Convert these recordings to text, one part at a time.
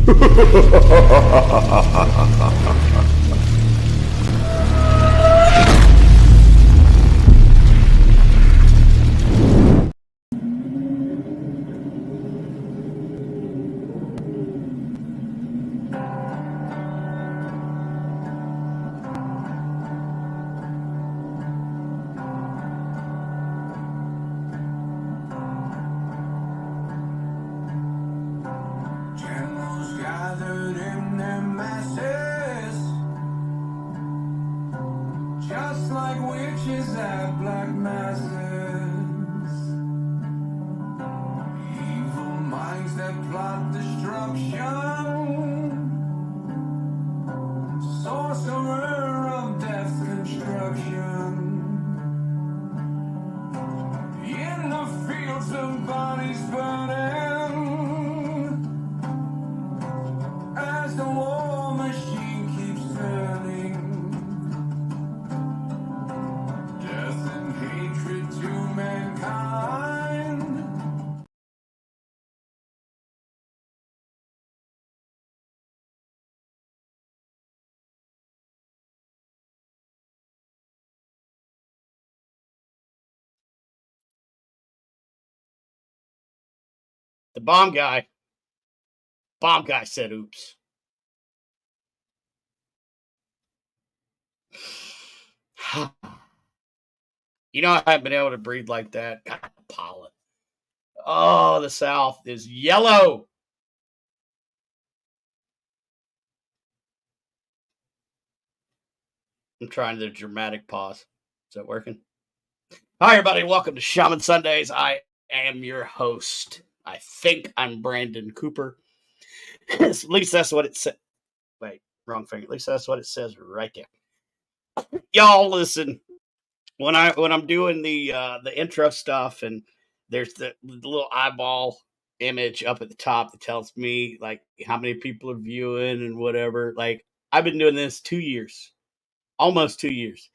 The bomb guy said, oops. You know, I haven't been able to breathe like that. God, pollen. Oh, the South is yellow. I'm trying the dramatic pause. Is that working? Hi, everybody. Welcome to Shaman Sundays. I am your host. I think I'm Brandon Cooper. At least that's what it said. Wait, wrong finger. At least that's what it says right there. Y'all listen. When I'm doing the intro stuff, and there's the little eyeball image up at the top that tells me like how many people are viewing and whatever. Like, I've been doing this 2 years, almost 2 years.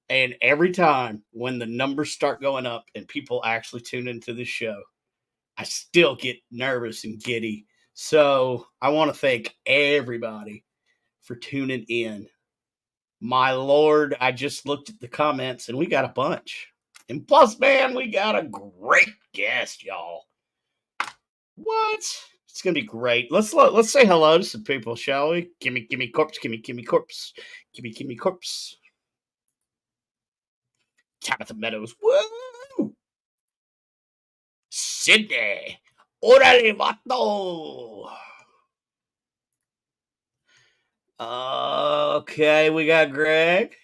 And every time when the numbers start going up and people actually tune into the show, I still get nervous and giddy. So I want to thank everybody for tuning in. My Lord, I just looked at the comments and we got a bunch. And plus, man, we got a great guest, y'all. What? It's gonna be great. Let's say hello to some people, shall we? Gimme corpse, gimme corpse, gimme corpse. Tabitha Meadows, woo! Sydney, orale vato. Okay, we got Greg.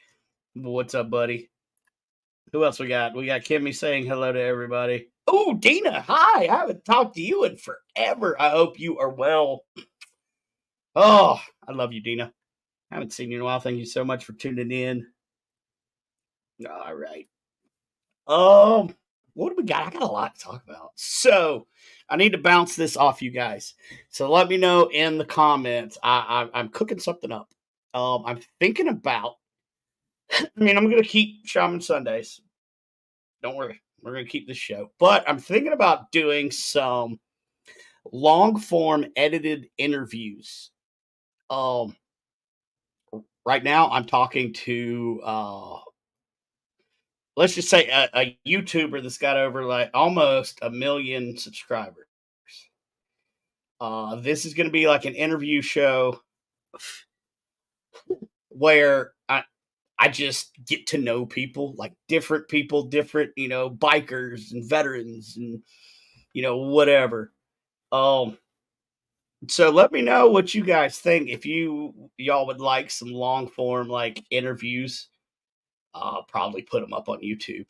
What's up, buddy? Who else we got? We got Kimmy saying hello to everybody. Oh, Dina, hi. I haven't talked to you in forever. I hope you are well. Oh, I love you, Dina. I haven't seen you in a while. Thank you so much for tuning in. All right. What do we got? I got a lot to talk about. So I need to bounce this off you guys. So let me know in the comments. I'm cooking something up. I'm thinking about. I mean, I'm gonna keep Shaman Sundays. Don't worry, we're gonna keep this show. But I'm thinking about doing some long form edited interviews. Um, right now I'm talking to let's just say a YouTuber that's got over like almost 1 million subscribers. This is going to be like an interview show where I just get to know people, like different people, different, bikers and veterans and, whatever. So let me know what you guys think. If y'all would like some long form like interviews, I'll probably put them up on YouTube.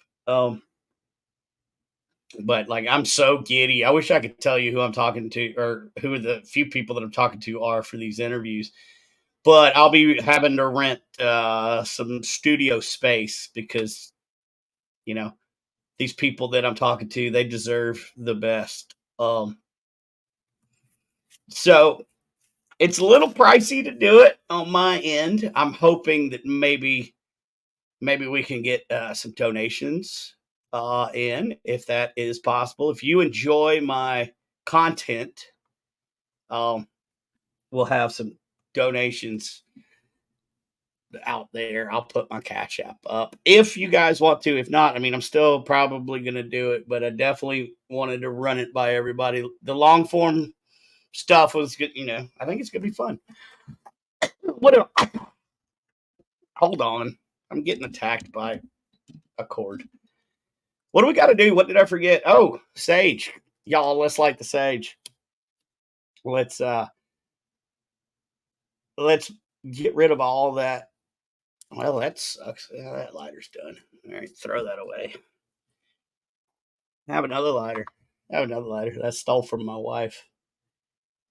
But like, I'm so giddy. I wish I could tell you who I'm talking to or who the few people that I'm talking to are for these interviews. But I'll be having to rent some studio space because, these people that I'm talking to, they deserve the best. So it's a little pricey to do it on my end. I'm hoping that maybe we can get some donations in if that is possible. If you enjoy my content, um, we'll have some donations out there. I'll put my Cash App up if you guys want to. If not, I mean, I'm still probably going to do it, but I definitely wanted to run it by everybody. The long form stuff was good. I think it's going to be fun. Hold on. I'm getting attacked by a cord. What do we got to do? What did I forget? Oh, sage. Y'all, let's light the sage. Let's get rid of all that. Well, that sucks. Yeah, that lighter's done. All right, throw that away. Have another lighter. That stole from my wife.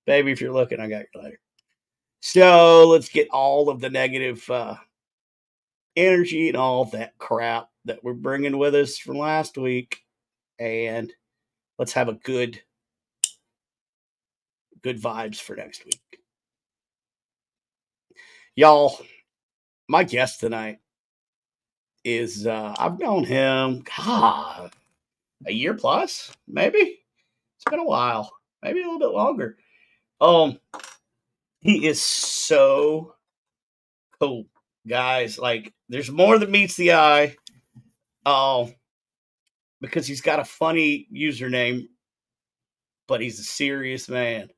Baby, if you're looking, I got your lighter. So let's get all of the negative energy and all that crap that we're bringing with us from last week. And let's have a good vibes for next week. Y'all, my guest tonight is I've known him a year plus, maybe. It's been a while, maybe a little bit longer. He is so cool, guys. Like, there's more than meets the eye. Because he's got a funny username, but he's a serious man.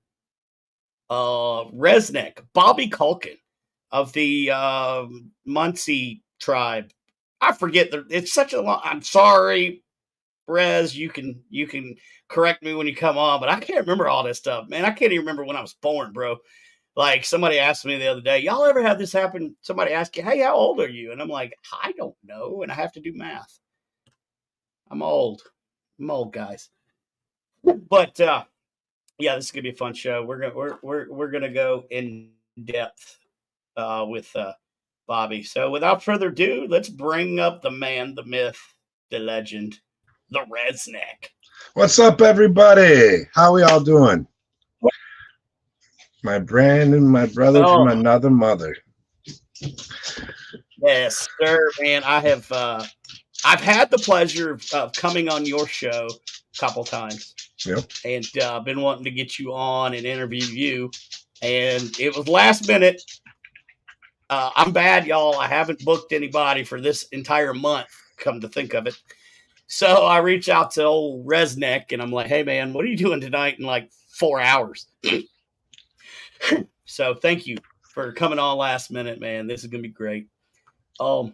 RezNeck, Bobbie Calkins of the Muncie tribe. I forget it's such a long. I'm sorry, Rez. You can correct me when you come on, but I can't remember all this stuff, man. I can't even remember when I was born, bro. Like, somebody asked me the other day, y'all ever have this happen? Somebody asked you, hey, how old are you? And I'm like, I don't know, and I have to do math. I'm old, guys. But yeah, this is gonna be a fun show. We're gonna go in depth with Bobbie. So without further ado, let's bring up the man, the myth, the legend, the RezNeck. What's up, everybody? How we all doing? My Brandon, my brother from another mother. Yes, sir, man. I've had the pleasure of coming on your show a couple times. Yep. And been wanting to get you on and interview you. And it was last minute. I'm bad, y'all. I haven't booked anybody for this entire month, come to think of it. So I reach out to old RezNeck, and I'm like, hey, man, what are you doing tonight in like 4 hours? So thank you for coming on last minute, man. This is going to be great. For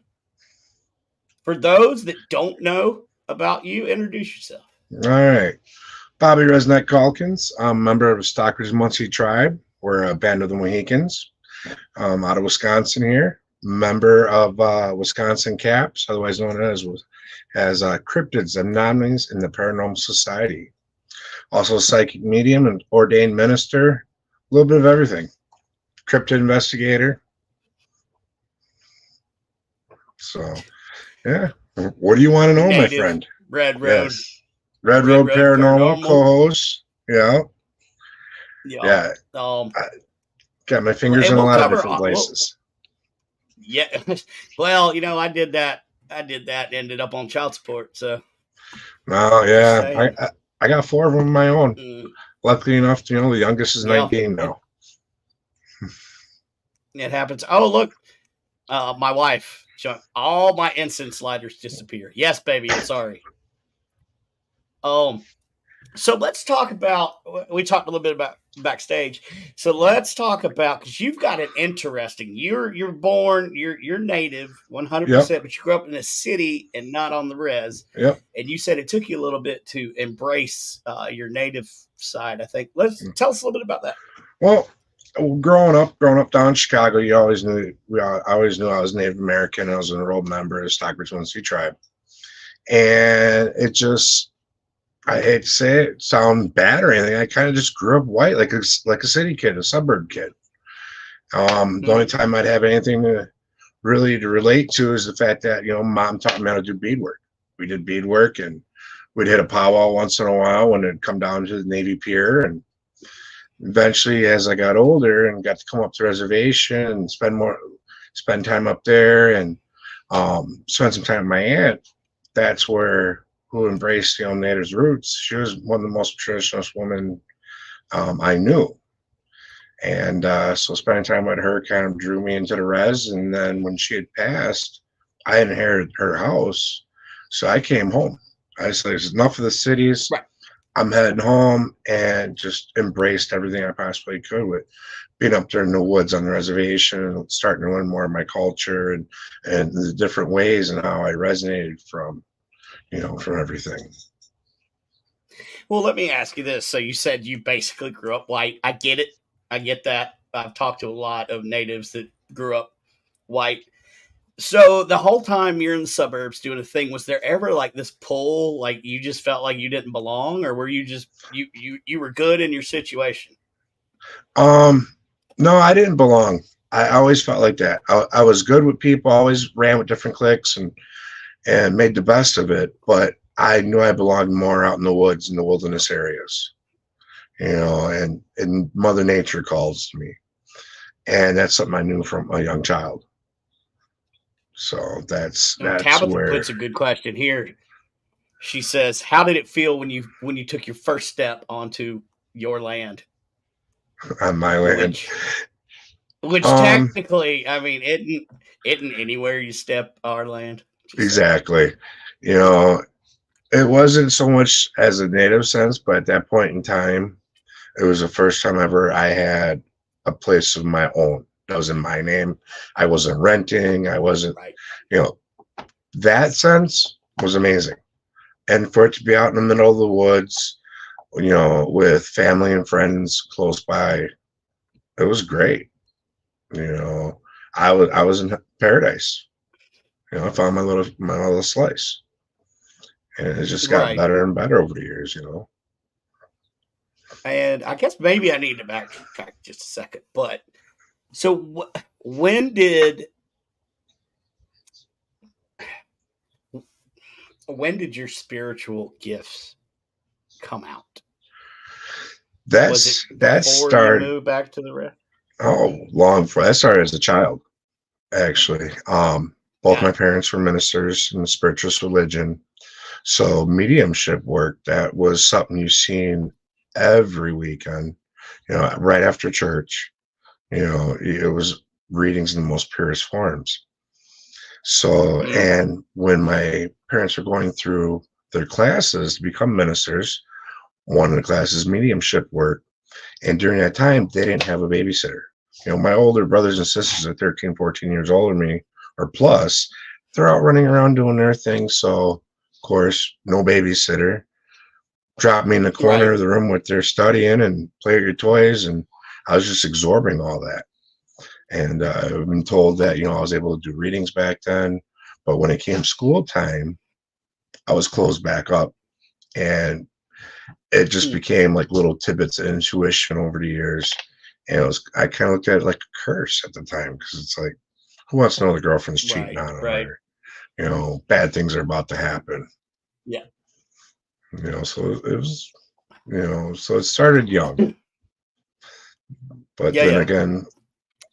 those that don't know about you, introduce yourself. All right. Bobbie RezNeck Calkins. I'm a member of the Stockbridge Muncie tribe. We're a band of the Mohicans out of Wisconsin here. Member of Wisconsin CAPS, otherwise known as Cryptids, Anomalies in the Paranormal Society. Also a psychic medium and ordained minister. A little bit of everything. Cryptid investigator. So, yeah. What do you want to know, Native, my friend? Red Road. Yes. Red Road Paranormal co-host. Yeah. Yeah. I got my fingers in a lot of different places. Yeah. Well, I did that. Ended up on child support. So. Oh, yeah. I got 4 of them of my own. Luckily enough, the youngest is 19 now. It happens. Oh, look. My wife. All my incense lighters disappear. Yes, baby. I'm sorry. So let's talk about. We talked a little bit about backstage. So let's talk about, because you've got an interesting. You're born. You're native 100%, but you grew up in a city and not on the res. Yep. And you said it took you a little bit to embrace your native side. I think. Tell us a little bit about that. Well, growing up down in Chicago, I always knew I was Native American. I was an enrolled member of the Stockbridge Muncie tribe, and it just, I hate to say it, sound bad or anything. I kind of just grew up white, like a city kid, a suburb kid. The only time I'd have anything to relate to is the fact that mom taught me how to do beadwork. We did beadwork, and we'd hit a powwow once in a while when it'd come down to the Navy Pier, and eventually, as I got older and got to come up to the reservation and spend time up there and spend some time with my aunt, that's who embraced Natives' roots. She was one of the most traditionalist women I knew. And so spending time with her kind of drew me into the res. And then when she had passed, I inherited her house. So I came home. I said, there's enough of the cities. Right. I'm heading home, and just embraced everything I possibly could with being up there in the woods on the reservation and starting to learn more of my culture and the different ways and how I resonated from, from everything. Well, let me ask you this. So you said you basically grew up white. I get it. I get that. I've talked to a lot of natives that grew up white. So the whole time you're in the suburbs doing a thing, was there ever like this pull, like you just felt like you didn't belong, or were you just you were good in your situation? No, I didn't belong. I always felt like that. I was good with people, always ran with different cliques and made the best of it. But I knew I belonged more out in the woods and the wilderness areas, and Mother Nature calls to me. And that's something I knew from a young child. So that's Tabitha where puts a good question here. She says, "How did it feel when you took your first step onto your land?" On my land, which technically, I mean, isn't anywhere you step our land. Exactly. It wasn't so much as a native sense, but at that point in time, it was the first time ever I had a place of my own that was in my name. I wasn't renting. I wasn't, right. That sense was amazing. And for it to be out in the middle of the woods, with family and friends close by, it was great. I was in paradise. I found my little slice. And it just got better and better over the years, And I guess maybe I need to backtrack just a second. But so when did your spiritual gifts come out? That started. You moved back to the rest? Oh, long before that. Started as a child, actually. Both my parents were ministers in the spiritualist religion. So mediumship work, that was something you seen every weekend, right after church. It was readings in the most purest forms. So, and when my parents were going through their classes to become ministers, one of the classes, mediumship work. And during that time, they didn't have a babysitter. My older brothers and sisters are 13, 14 years older than me or plus, they're out running around doing their thing. So, of course, no babysitter. Drop me in the corner of the room with their studying and play with your toys. And I was just absorbing all that. And I've been told that, I was able to do readings back then. But when it came school time, I was closed back up. And it just became like little tidbits of intuition over the years. And I kind of looked at it like a curse at the time, because it's like, who wants to know the girlfriend's cheating on her? Bad things are about to happen. Yeah. So it was, so it started young. But then again,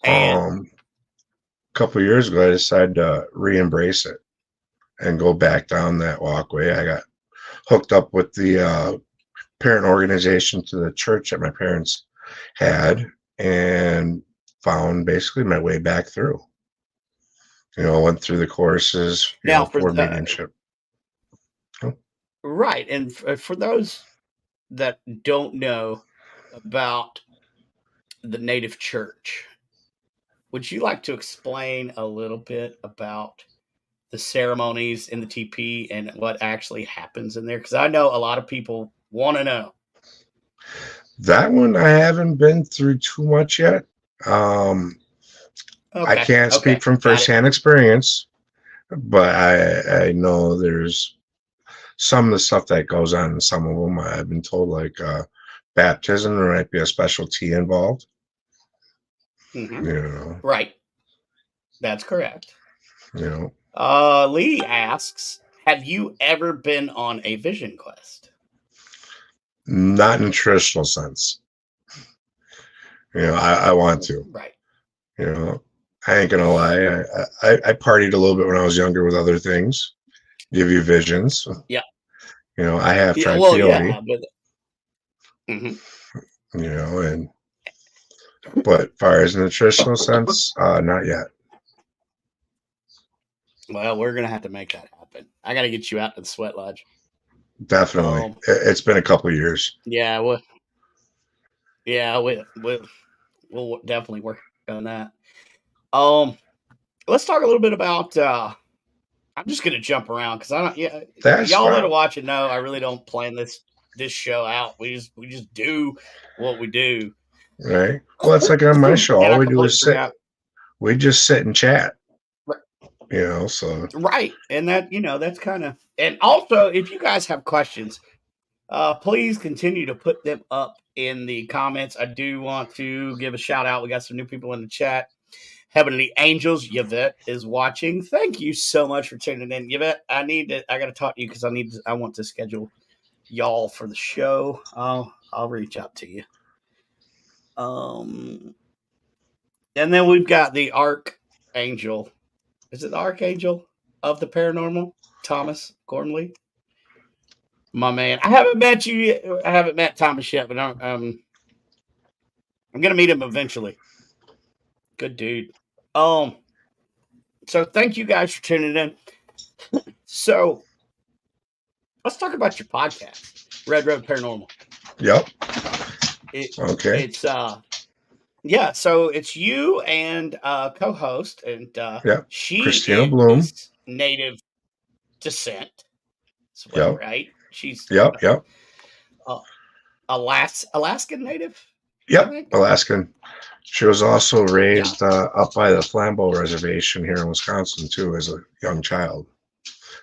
a couple of years ago, I decided to re-embrace it and go back down that walkway. I got hooked up with the parent organization to the church that my parents had, and found basically my way back through. Went through the courses for mediumship. Right. And for those that don't know about the Native Church, would you like to explain a little bit about the ceremonies in the TP and what actually happens in there? Because I know a lot of people want to know. That one I haven't been through too much yet. I can't speak from firsthand experience, but I know there's some of the stuff that goes on in some of them. I've been told, like baptism, there might be a special tea involved. Right. That's correct. Lee asks, have you ever been on a vision quest? Not in a traditional sense. I want to. Right. I ain't gonna lie. I partied a little bit when I was younger with other things. Give you visions. Yeah. I have tried peyote. Yeah, but... And But as far as nutritional sense, not yet. Well, we're gonna have to make that happen. I got to get you out to the sweat lodge. Definitely. It's been a couple of years. Yeah, we'll definitely work on that. Um, let's talk a little bit about. I'm just gonna jump around because I don't. Yeah, That's y'all that are fine. watching know I really don't plan this show out. We just do what we do. Right. Well, it's like on my show. And All I we do completely is sit. forgot. We just sit and chat. So Right, and that's kind of. And also, if you guys have questions, please continue to put them up in the comments. I do want to give a shout out. We got some new people in the chat. Heavenly Angels, Yvette is watching. Thank you so much for tuning in, Yvette. I got to talk to you because I want to schedule y'all for the show. I'll reach out to you. And then we've got the Archangel. Is it the Archangel of the Paranormal? Thomas Gormley, my man. I haven't met you yet. I haven't met Thomas yet, but I'm gonna meet him eventually. Good dude. So thank you guys for tuning in. So let's talk about your podcast, Red Road Paranormal. yep. Okay. It's yeah, so it's you and co-host, and Yep. she Christina Bloom. is native descent. Well, Yep. right? She's Yep. Alaskan native. Yep. Alaskan. She was also raised up by the Flambeau Reservation here in Wisconsin too as a young child.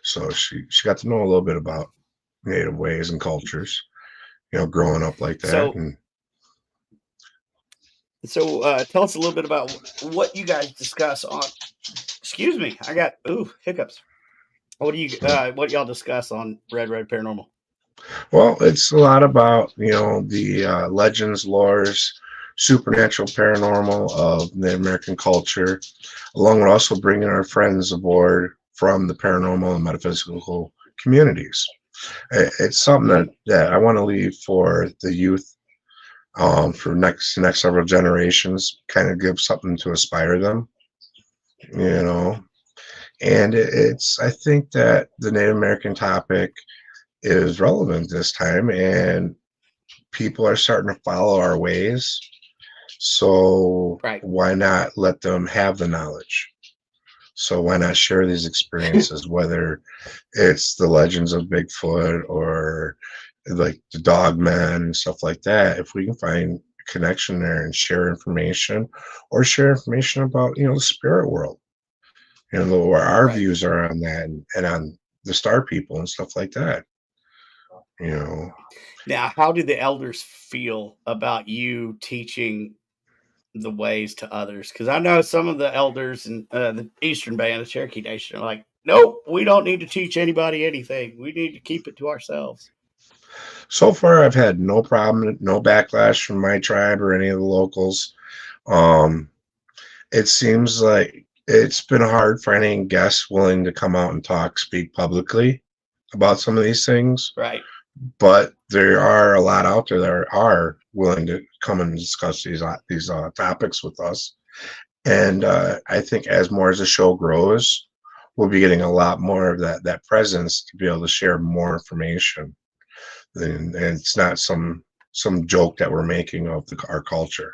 So she got to know a little bit about Native ways and cultures, growing up like that. So tell us a little bit about what you guys discuss on. Excuse me, I got hiccups. What y'all discuss on Red Road Paranormal? Well, it's a lot about the legends, lores, supernatural, paranormal of Native American culture, along with also bringing our friends aboard from the paranormal and metaphysical communities. It's something that I want to leave for the youth, for next several generations, kind of give something to inspire them, and I think that the Native American topic is relevant this time, and people are starting to follow our ways. So why not let them have the knowledge? So why not share these experiences, whether it's the legends of Bigfoot or like the dog men and stuff like that? If we can find a connection there and share information, or share information about the spirit world, where our views are on that, and on the star people and stuff like that. Now, how do the elders feel about you teaching the ways to others? Because I know some of the elders in the Eastern Band, the Cherokee Nation, are like, nope, we don't need to teach anybody anything. We need to keep it to ourselves. So far, I've had no problem, no backlash from my tribe or any of the locals. It seems like it's been hard finding guests willing to come out and speak publicly about some of these things. Right. But there are a lot out there that are willing to come and discuss these topics with us. And I think as the show grows, we'll be getting a lot more of that presence to be able to share more information. And it's not some joke that we're making of our culture.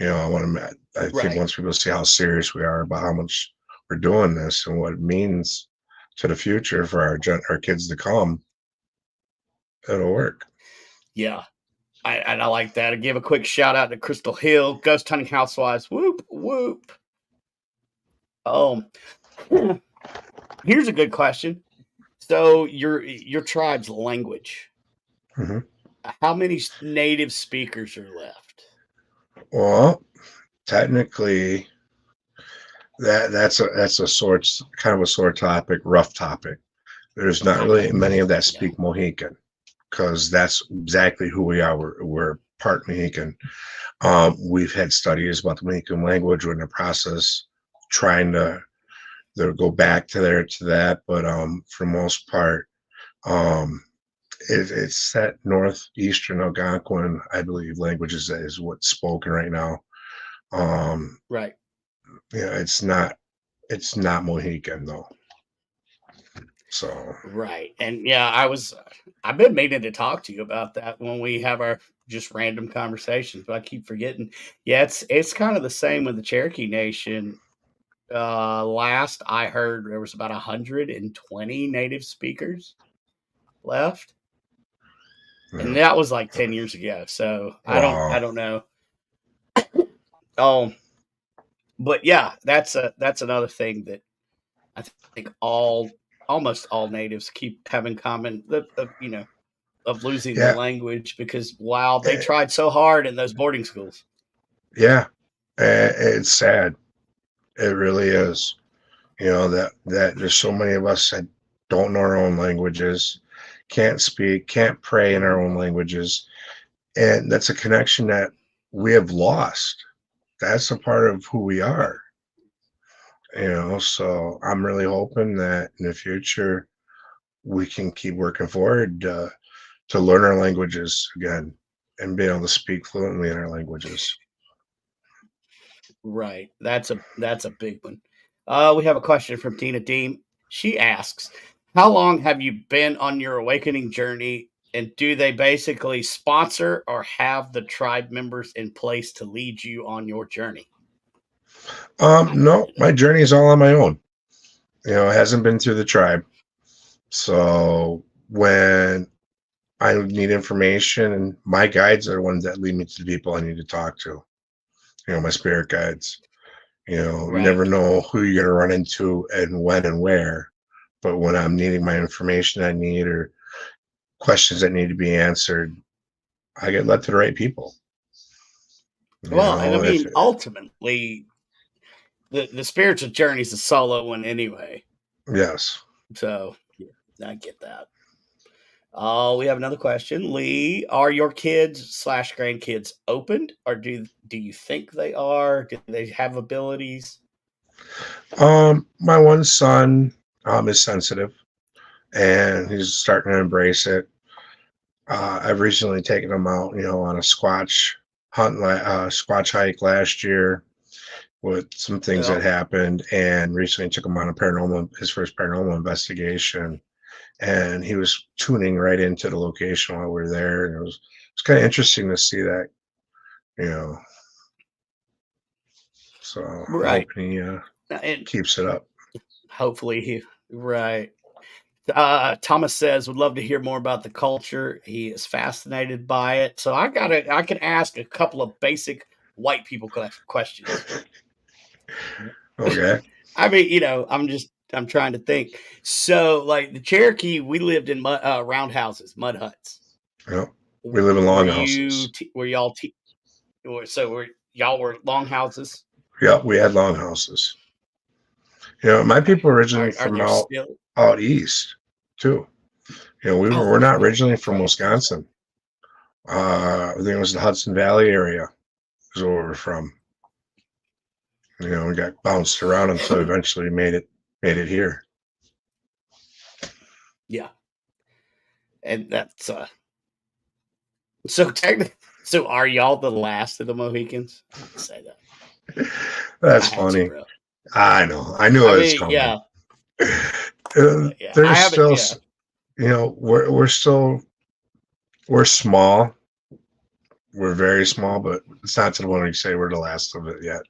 I think once people see how serious we are about how much we're doing this and what it means to the future for our kids to come, it'll work. Yeah. I like that. I give a quick shout out to Crystal Hill, Ghost Hunting Housewives. Whoop, whoop. Here's a good question. So your tribe's language. Mm-hmm. How many native speakers are left? Well, technically, that's a kind of a sore topic, rough topic. There's not really many of that speak Mohican, because that's exactly who we are. We're part Mohican. We've had studies about the Mohican language. We're in the process trying to go back to that, but for the most part, it's that northeastern Algonquin, I believe, language is what's spoken right now. Right. Yeah, it's not Mohican though. So Right. And yeah, I've been meaning to talk to you about that when we have our just random conversations, but I keep forgetting. Yeah, it's kind of the same with the Cherokee Nation. Last I heard there was about 120 native speakers left. And yeah. that was like 10 years ago. So I Wow. don't know. But yeah, that's another thing that I think almost all natives keep having common, of losing the Yeah. language because wow, they eh, tried so hard in those boarding schools. Yeah. It's sad. It really is. That there's so many of us that don't know our own languages, can't speak, can't pray in our Mhm. own languages, and that's a connection that we have lost. That's a part of who we Right. are. So I'm really hoping that in the future we can keep working forward to learn our languages again and be able to speak fluently in our languages. Right. That's a big one. We have a question from Tina Deem. She asks, "How long have you been on your awakening journey, and do they basically sponsor or have the tribe members in place to lead you on your journey?" I don't No, really know my what that journey is is. all on my own. It hasn't been through the tribe. So when I need information, and my guides are the ones that lead me to the people I need to talk to. My spirit guides. You never Right. know who you're gonna run into and when and where. But when I'm needing my information I need or questions that need to be answered, I get led to the right people. Well, and I If mean, ultimately, the spiritual journey is a solo one anyway. yes. So yeah, I get that. We have another question. Lee, are your kids slash grandkids opened, or do you think they are? Do they have abilities? My one son is sensitive and he's starting to embrace it. I've recently taken him out, on a squatch hike last year with some things that Yeah. happened, and recently took him on his first paranormal investigation, and he was tuning right into the location while we were there, and it was kind of interesting to see that, you know. So I'm Right. hoping he And keeps it up. hopefully right. Thomas says would love to hear more about the culture. He is fascinated by it. So I can ask a couple of basic white people questions. Okay. I mean, I'm trying to think. So, like the Cherokee, we lived in round houses, mud huts. Yep. We live in Were long you? houses. Were y'all? Were y'all were long houses? Yep, we had long houses. My Okay. people originally Are from there still? out east too. We're Oh, not okay. originally That's from right. Wisconsin. I think it was the Hudson Valley area is where we're from. We got bounced around until eventually made it here. Yeah, and that's so technically. So, are y'all the last of the Mohicans? I had to say that. I That's had to, funny. bro. I know. I knew I it was mean, coming. yeah, but yeah, I There's haven't. still, Yeah, we're small. We're very small, but it's not to the point we say we're the last of it yet.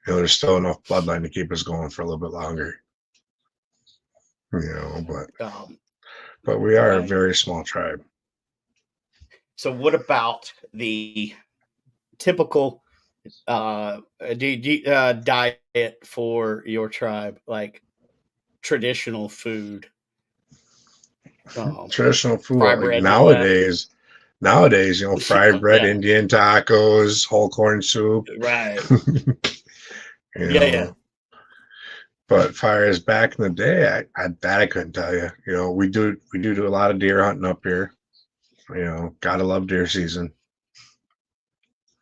There's still enough bloodline to keep us going for a little bit longer. But um, we are a right. very small tribe. So, what about the typical diet for your tribe, like traditional food, um, Traditional food, fry like bread and all that? nowadays, fried bread, Yeah, Indian tacos, whole corn soup. right. you Yeah, yeah. know, but far as back in the day, I couldn't tell you. We do a lot of deer hunting up here. Gotta love deer season.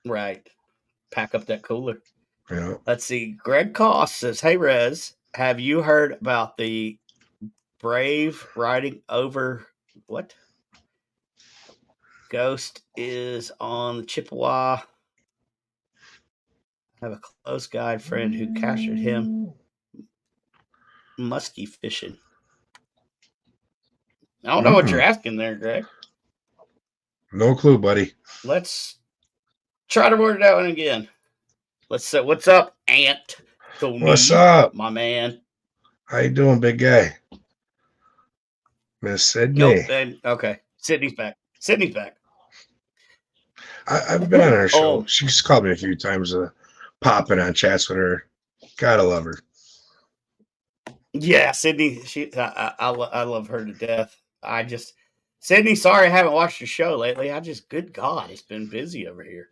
Right. Pack up that cooler. You know, Let's see. Greg Koss says, "Hey Rez, have you heard about the Brave riding over what? Ghost is on the Chippewa. I have a close guide friend who captured him muskie fishing. I don't know what you're asking there, Greg. No clue, buddy. Let's try to word that one again. Let's say, what's up, Aunt Tony? What's up, my man? How you doing, big guy? Miss Sydney. Nope. And, okay, Sydney's back. Sydney's back. I've been on her show. She's called me a few times, popping on chats with her. Gotta love her. Yeah, Sydney. I love her to death. Sydney. Sorry, I haven't watched your show lately. Good God, it's been busy over here.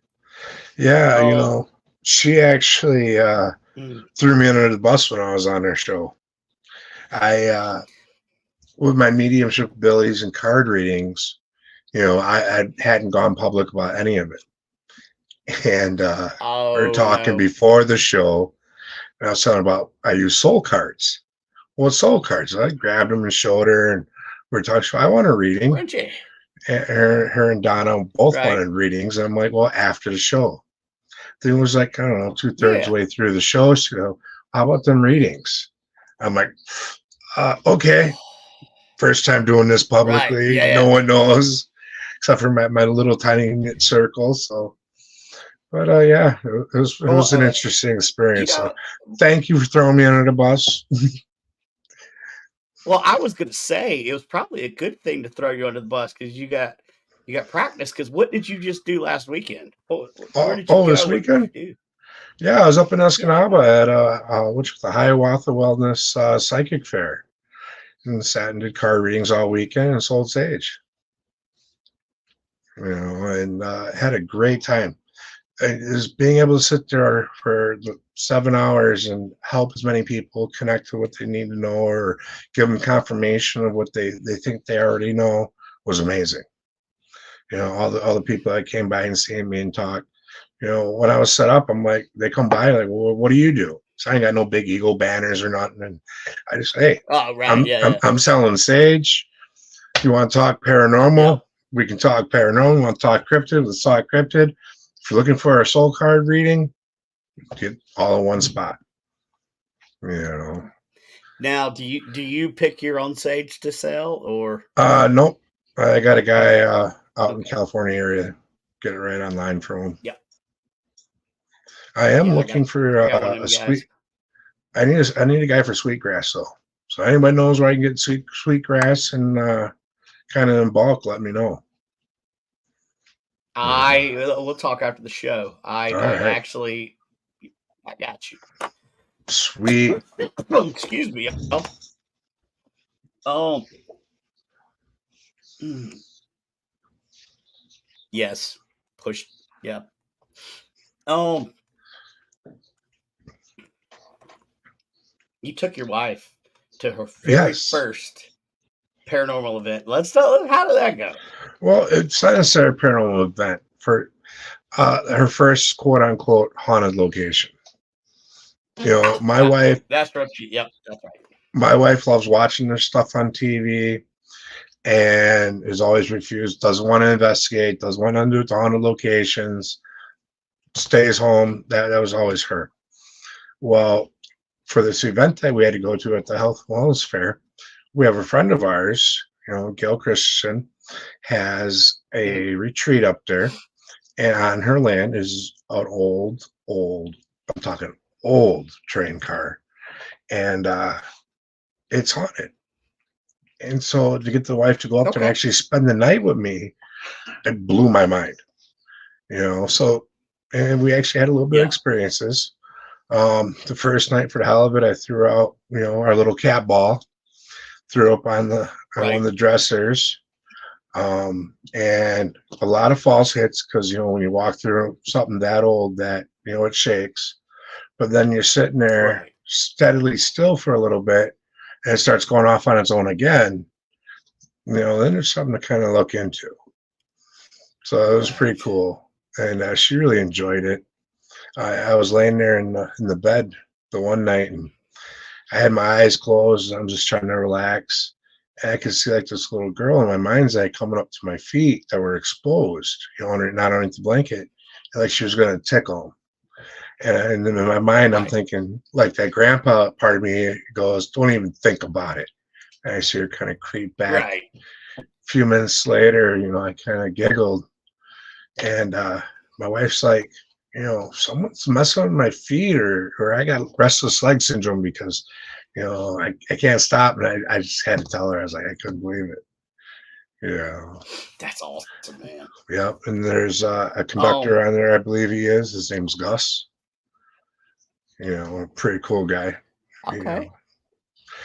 Yeah, you know, she actually threw me under the bus when I was on her show. I, with my mediumship abilities and card readings, you know, I hadn't gone public about any of it. And we were talking before the show, and I was talking about I use soul cards. Well, soul cards. I grabbed them and showed her, and we were talking. I want a reading. And her and Donna both wanted readings. And I'm like, well, after the show. Then it was like, I don't know, 2/3 way through the show. She go, how about them readings? I'm like, okay. First time doing this publicly. No one knows except for my little tiny knit circle. So, but yeah, it was an interesting experience. So thank you for throwing me under the bus. Well, I was going to say it was probably a good thing to throw you under the bus because you got practice. Because what did you just do last weekend? This weekend? Yeah, I was up in Escanaba at the Hiawatha Wellness Psychic Fair, and sat and did card readings all weekend and sold sage. You know, and had a great time. Is being able to sit there for 7 hours and help as many people connect to what they need to know or give them confirmation of what they think they already know was amazing. You know, all the people that came by and seen me and talk. You know, when I was set up, I'm like, they come by like, well, what do you do? So I ain't got no big ego banners or nothing. And I just, hey, I'm selling sage. You want to talk paranormal? We can talk paranormal. You want to talk cryptid? Let's talk cryptid. If you're looking for a soul card reading, get all in one spot. You know. Now, do you pick your own sage to sell or? Nope. I got a guy out in California area. Get it right online from him. Yeah. I am looking for a sweet. I need a guy for sweetgrass though. So anybody knows where I can get sweetgrass and kind of in bulk, let me know. We'll talk after the show. I got you. Sweet. Excuse me. Yes. Push. Yeah. You took your wife to her very first paranormal event. Let's tell. How did that go? Well, it's not necessarily a paranormal event for her first quote unquote haunted location. You know, my wife. That's right. Yep, that's right. My wife loves watching this stuff on TV and is always refused, doesn't want to investigate, doesn't want to do it to haunted locations, stays home. That was always her. Well, for this event that we had to go to at the Health and Wellness Fair, we have a friend of ours, you know, Gail Christensen, has a retreat up there, and on her land is an old, I'm talking old train car, and it's haunted. And so to get the wife to go up and actually spend the night with me, it blew my mind. You know, so, and we actually had a little bit of experiences. The first night, for the hell of it, I threw out, you know, our little cat ball, threw up on one of the dressers, and a lot of false hits because, you know, when you walk through something that old that, you know, it shakes, but then you're sitting there steadily still for a little bit and it starts going off on its own again, you know, then there's something to kind of look into. So it was pretty cool, and she really enjoyed it. I was laying there in the bed the one night, and I had my eyes closed, and I'm just trying to relax. And I could see like this little girl in my mind's eye coming up to my feet that were exposed, you know, not underneath the blanket, and like she was going to tickle them. And then in my mind, I'm Right. thinking, like that grandpa part of me goes, don't even think about it. And I see her kind of creep back. Right. A few minutes later, I kind of giggled. And my wife's like, someone's messing with my feet, or I got restless leg syndrome because, I can't stop. And I just had to tell her, I was like, I couldn't believe it. Yeah. That's awesome, man. Yep. And there's a conductor on there, I believe he is. His name's Gus. A pretty cool guy. Okay.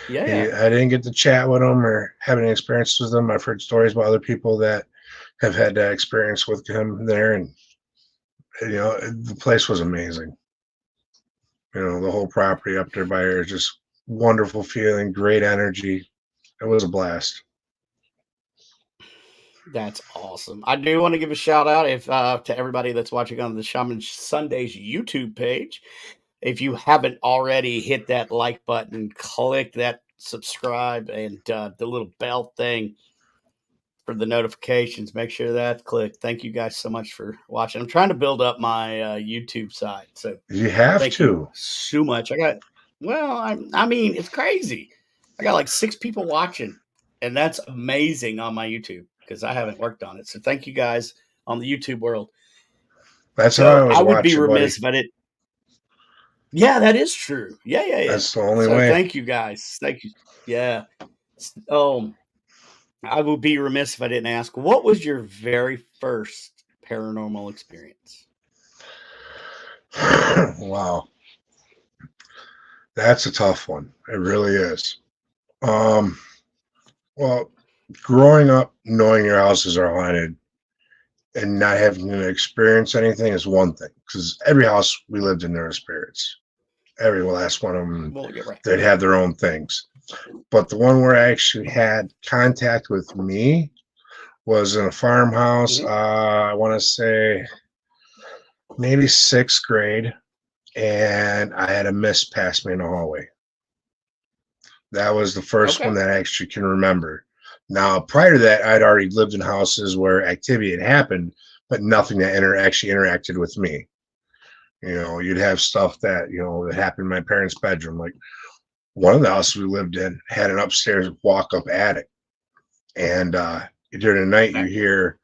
Yeah. I didn't get to chat with him or have any experiences with him. I've heard stories about other people that have had that experience with him there, and the place was amazing. The whole property up there by her is just wonderful feeling, great energy. It was a blast. That's awesome. I do want to give a shout out to everybody that's watching on the Shaman Sundays YouTube page. If you haven't already, hit that like button, click that subscribe, and the little bell thing for the notifications. Make sure that's clicked. Thank you guys so much for watching. I'm trying to build up my YouTube side, so you have thank to. you so much. I mean, it's crazy. I got like 6 people watching, and that's amazing on my YouTube because I haven't worked on it. So thank you guys on the YouTube world. That's how I was I would watching, be remiss if I didn't. Yeah, that is true. Yeah. That's the only so way. Thank you guys. Thank you. Yeah. I would be remiss if I didn't ask, what was your very first paranormal experience? Wow. That's a tough one. It really is. Well, growing up, knowing your houses are haunted and not having to experience anything is one thing, because every house we lived in, there were spirits. Every last one of them, they'd have their own things. But the one where I actually had contact with me was in a farmhouse. Mm-hmm. I want to say maybe 6th grade, and I had a mist pass me in the hallway. That was the first one that I actually can remember. Now, prior to that, I'd already lived in houses where activity had happened, but nothing that actually interacted with me. You'd have stuff that, that happened in my parents' bedroom. Like one of the houses we lived in had an upstairs walk-up attic. And during the night, you hear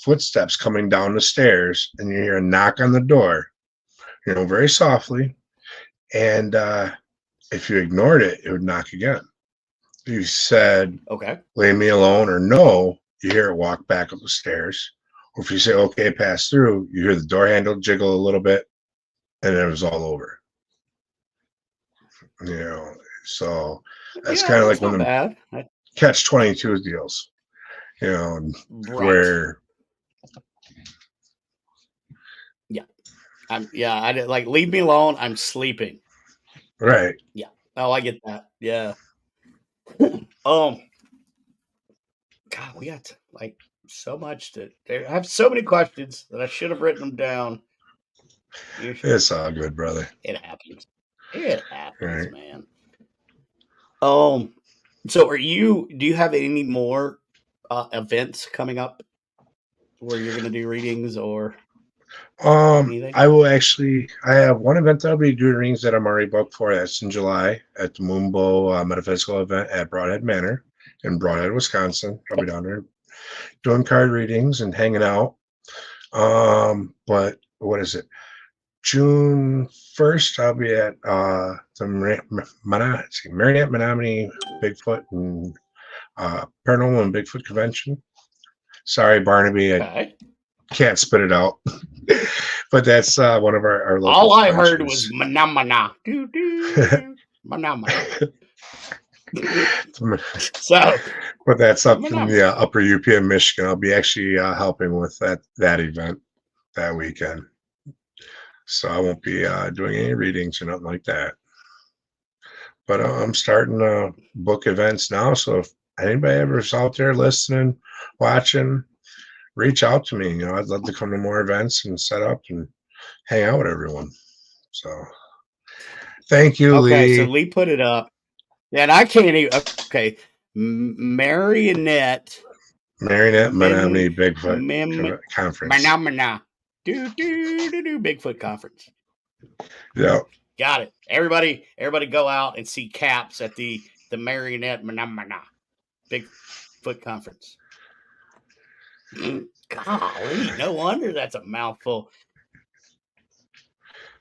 footsteps coming down the stairs, and you hear a knock on the door, very softly. And if you ignored it, it would knock again. If you said, okay, leave me alone, or no, you hear it walk back up the stairs. Or if you say, okay, pass through, you hear the door handle jiggle a little bit, and it was all over. So that's kind of like one of them catch-22 deals, right. where. I did, like, leave me alone, I'm sleeping. Right. Yeah. Oh, I get that. Yeah. God, we got like so much I have so many questions that I should have written them down. It's all good, brother. It happens. It happens, right. Man. So do you have any more events coming up where you're going to do readings or anything? I will actually, I have one event that I'll be doing readings that I'm already booked for. That's in July at the Moonbow Metaphysical event at Broadhead Manor in Broadhead, Wisconsin. I'll be down there doing card readings and hanging out. But what is it? June 1st, I'll be at the Marinette Menominee Bigfoot and Paranormal and Bigfoot Convention. Sorry, Barnaby, I can't spit it out. But that's one of our local all I heard was manamana. Manamana. So, but that's up in the upper UP of Michigan. I'll be actually helping with that event that weekend. So I won't be doing any readings or nothing like that. But I'm starting to book events now. So if anybody ever's out there listening, watching, reach out to me. I'd love to come to more events and set up and hang out with everyone. So thank you, Lee. Okay, so Lee put it up. Yeah, and I can't even. Okay, Marinette Menominee Bigfoot Conference. Manamana. Do Bigfoot Conference. Yeah. Got it. Everybody go out and see Caps at the Marionette Bigfoot Conference. Golly, no wonder that's a mouthful.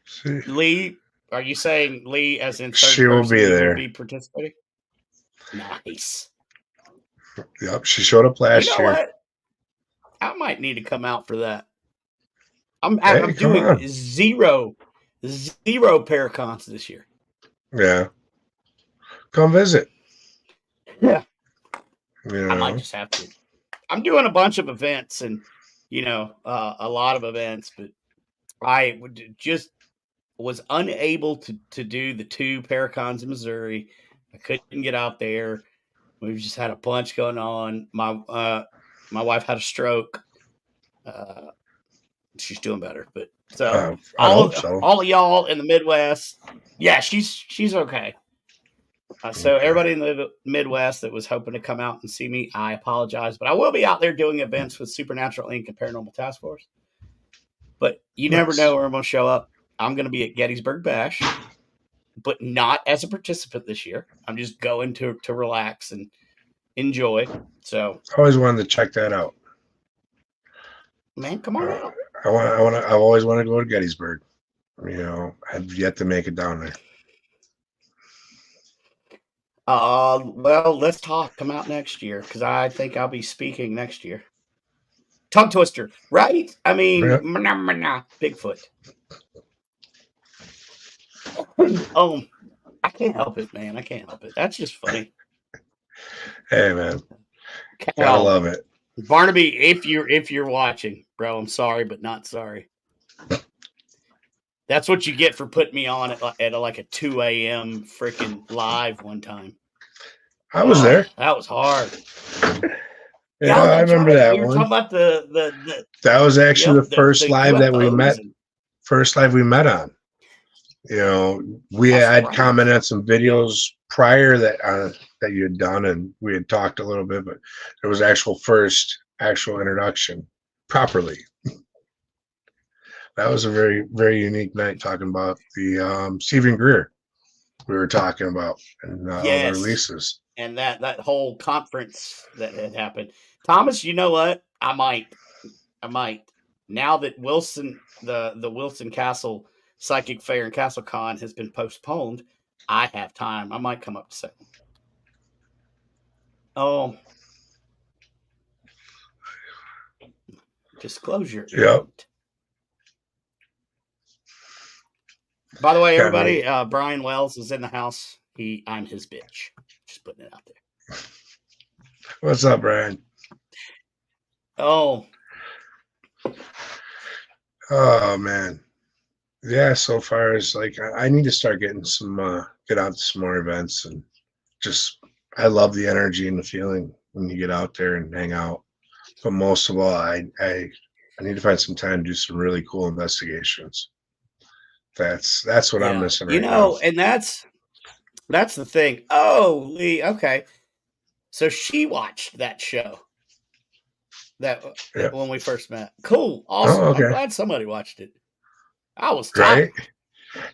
See, Lee, are you saying Lee as in third she will person? be Lee there. will be participating. Nice. Yep, she showed up last You know year. what? I might need to come out for that. I'm Come doing on. zero Paracons this year. Yeah. Come visit. Yeah. You I might know. just have to. I'm doing a bunch of events and, a lot of events, but I just was unable to do the 2 Paracons in Missouri. I couldn't get out there. We've just had a bunch going on. My wife had a stroke. She's doing better, but so I hope so. all of y'all in the Midwest, yeah, she's okay. So Okay. everybody in the Midwest that was hoping to come out and see me, I apologize, but I will be out there doing events with Supernatural Inc. and Paranormal Task Force. But you never Nice. know where I'm going to show up. I'm going to be at Gettysburg Bash, but not as a participant this year. I'm just going to relax and enjoy. So I always wanted to check that out. man, come on out. I've always wanted to go to Gettysburg. You know, I've yet to make it down there. Well, let's talk. Come out next year because I think I'll be speaking next year. Tongue twister, right? I mean, Yep. Bigfoot. I can't help it, man. I can't help it. That's just funny. Hey, man, gotta love it. Barnaby, if you're watching, bro, I'm sorry, but not sorry. That's what you get for putting me on at like a 2 a.m. freaking live one time. I was there. That was hard. Yeah, I remember right. that We were one. talking about the That was actually the first live that we UFOs met. First live we met on. You know, we had commented on some videos prior that you had done, and we had talked a little bit, but it was actual introduction properly. That was a very, very unique night talking about the Stephen Greer we were talking about and all the releases. And that whole conference that had happened. Thomas, you know what? I might. Now that Wilson, the Wilson Castle Psychic Fair and Castle Con has been postponed, I have time. I might come up to second. Oh. Disclosure. Yep. By the way, everybody, Brian Wells is in the house. I'm his bitch. Just putting it out there. What's up, Brian? Oh man. Yeah, so far as like I need to start getting get out to some more events, and just I love the energy and the feeling when you get out there and hang out. But most of all, I need to find some time to do some really cool investigations. That's what I'm missing right now. And that's the thing. Oh, Lee, okay. So she watched that show that when we first met. Cool, awesome. Oh, okay. I'm glad somebody watched it. I was tired. Right.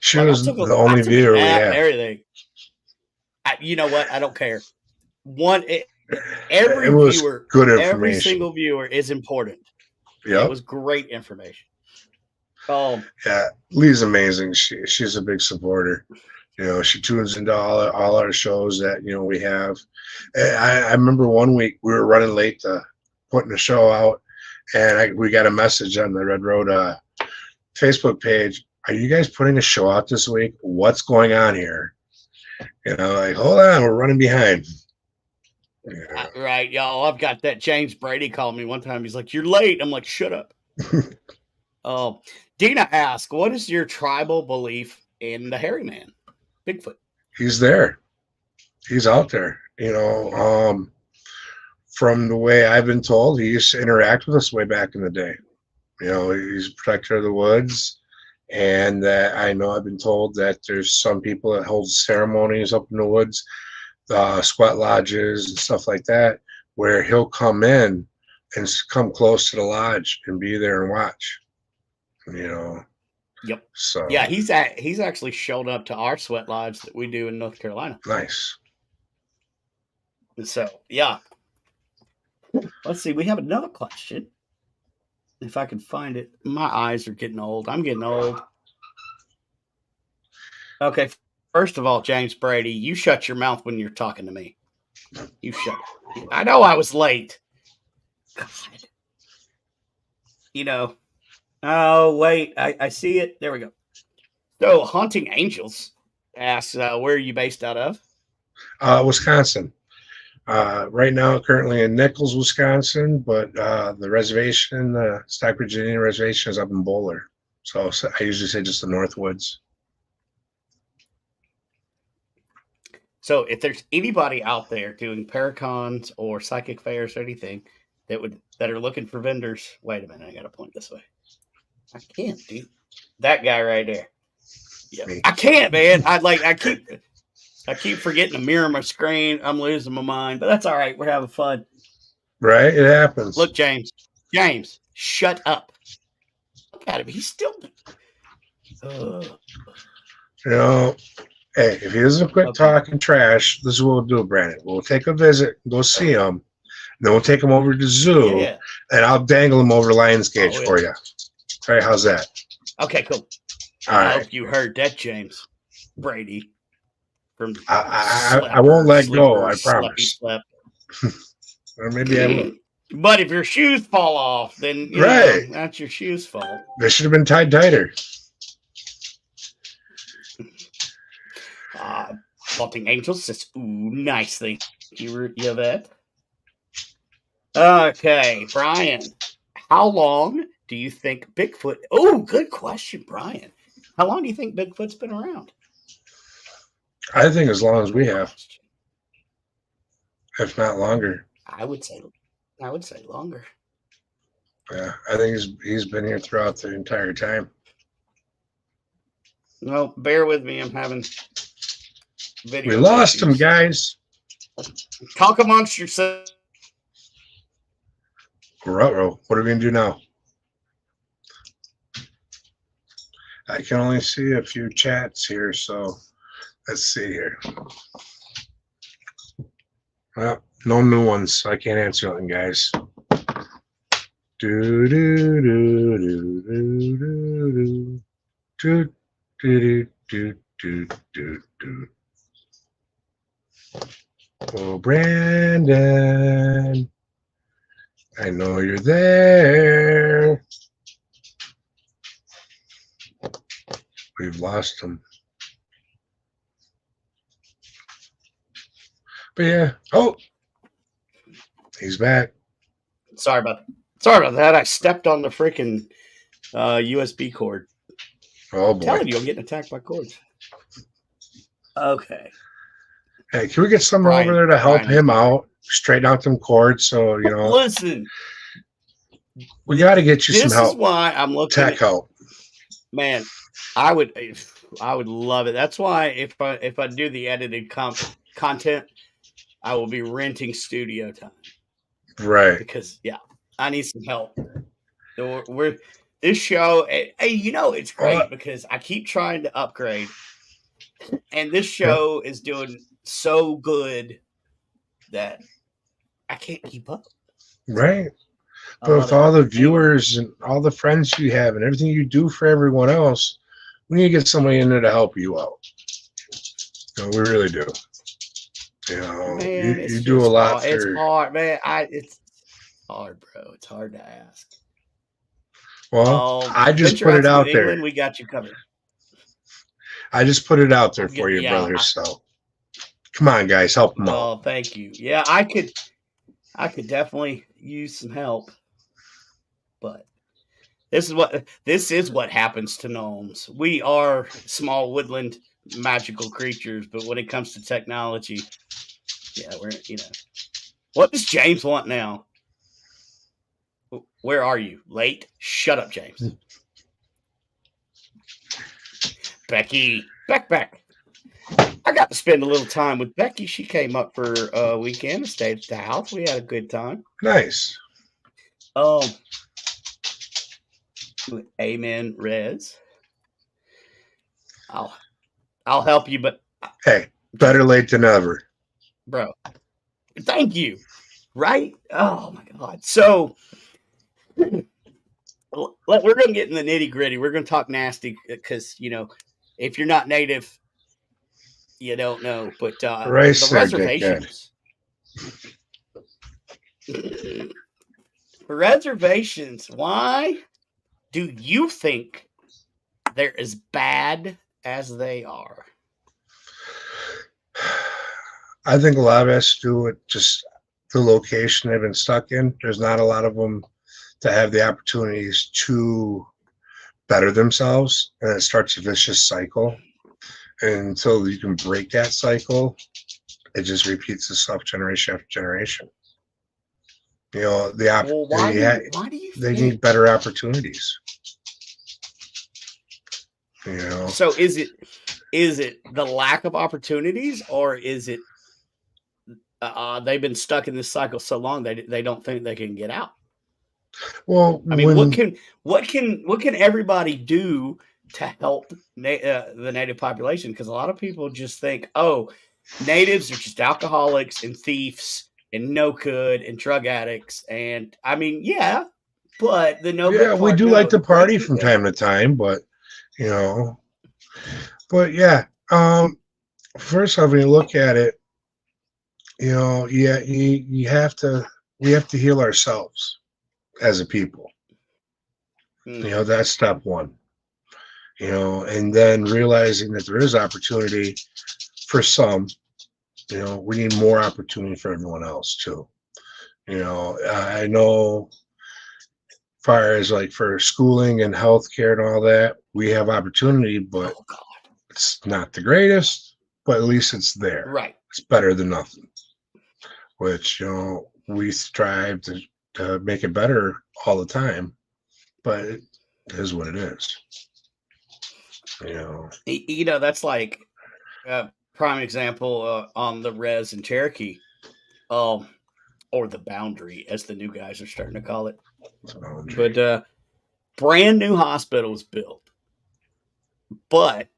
She was the only viewer we had. Everything. You know what? I don't care. Every viewer, good information. Every single viewer is important. Yeah, it was great information. Yeah, Lee's amazing. She's a big supporter. You know, she tunes into all our shows that we have. I remember one week we were running late to putting the show out, and we got a message on the Red Road Facebook page. Are you guys putting a show out this week? What's going on here? Like, hold on, we're running behind. Yeah. Right, y'all. I've got that. James Brady called me one time. He's like, "You're late." I'm like, "Shut up." Dina asked, "What is your tribal belief in the hairy man, Bigfoot?" He's there. He's out there. From the way I've been told, he used to interact with us way back in the day. He's a protector of the woods, and I know I've been told that there's some people that hold ceremonies up in the woods, sweat lodges and stuff like that, where he'll come in and come close to the lodge and be there and watch. Yep. So Yeah, he's actually showed up to our sweat lodge that we do in North Carolina. nice. So yeah. Let's see. We have another question. If I can find it. My eyes are getting old. I'm getting old. Okay. First of all, James Brady, you shut your mouth when you're talking to me. You shut it. I know I was late. God. You know. Oh, wait. I see it. There we go. So, Haunting Angels asks, where are you based out of? Wisconsin. Right now, currently in Nichols, Wisconsin, but the reservation, the Stockbridge Indian Reservation, is up in Bowler. So I usually say just the Northwoods. So, if there's anybody out there doing paracons or psychic fairs or anything that are looking for vendors, wait a minute, I got to point this way. I can't, dude. That guy right there. Yeah, I can't, man. I keep forgetting to mirror my screen. I'm losing my mind, but that's all right. We're having fun. Right? It happens. Look, James, shut up. Look at him. He's still. You know, hey, if he doesn't quit talking trash, this is what we'll do, Brandon. We'll take a visit, go see him, then we'll take him over to the zoo, and I'll dangle him over Lion's Cage for you. All right, how's that? Okay, cool. All I right. hope you heard that, James Brady. From I won't let go, I promise. Or maybe I will. But if your shoes fall off, then you know, that's your shoes' fault. They should have been tied tighter. Haunting Angels says, ooh, nice thing. You have that? Okay, Brian. How long do you think Bigfoot... Oh, good question, Brian. How long do you think Bigfoot's been around? I think as long as we have. If not longer. I would say longer. Yeah, I think he's been here throughout the entire time. Well, bear with me. I'm having video. We lost him, guys. Talk amongst yourselves. Ruh-roh. What are we going to do now? I can only see a few chats here, so let's see here. Well, no new ones, so I can't answer anything, guys. Do do do do do do do do do do do do. Oh, Brandon, I know you're there. We've lost him. But yeah. Oh, he's back. Sorry about that. I stepped on the freaking USB cord. Oh boy! I'm telling you, I'm getting attacked by cords. Okay. Hey, can we get someone over there to help him out, straighten out them cords? So you know. Listen, we got to get you some help. This is why I'm looking tech help. Man, I would love it. That's why if I do the edited content, I will be renting studio time. Right. Because I need some help. This show, hey, you know, it's great because I keep trying to upgrade, and this show is doing so good that I can't keep up. Right. But with all the viewers and all the friends you have and everything you do for everyone else, we need to get somebody in there to help you out. No, we really do. You know, man, you do a lot. It's hard, man. It's hard, bro. It's hard to ask. Well, I just put it out there. England, we got you covered. I just put it out there for you, brother. So, come on, guys, help them out. Oh, thank you. Yeah, I could definitely use some help, but this is what happens to gnomes. We are small woodland magical creatures, but when it comes to technology, we're What does James want now? Where are you? Late? Shut up, James. Becky. Beck. I got to spend a little time with Becky. She came up for a weekend and stayed at the house. We had a good time. Nice. Amen, Rez. I'll help you, but Hey, better late than never. bro, thank you. Right? Oh my God. So we're going to get in the nitty gritty. We're going to talk nasty because, if you're not native, you don't know. But the RezNeck, dickhead. reservations, why do you think they're as bad as they are? I think a lot of it has to do with just the location they've been stuck in. There's not a lot of them to have the opportunities to better themselves, and it starts a vicious cycle. And until you can break that cycle, it just repeats itself generation after generation. Well, why do you they think? need better opportunities. So is it the lack of opportunities, or is it they've been stuck in this cycle so long they don't think they can get out? Well, I mean, what can everybody do to help the native population? Because a lot of people just think, oh, natives are just alcoholics and thieves and no good and drug addicts, and I mean, yeah, but the no. Yeah, we do like to party from time to time, but but yeah. First off, when you look at it, we have to heal ourselves as a people. That's step one. And then realizing that there is opportunity for some. We need more opportunity for everyone else too. I know, as far as like for schooling and healthcare and all that, we have opportunity, but it's not the greatest. But at least it's there. Right. It's better than nothing. Which we strive to make it better all the time, but it is what it is. That's like a prime example on the Res and Cherokee, or the Boundary, as the new guys are starting to call it. But brand new hospitals built, but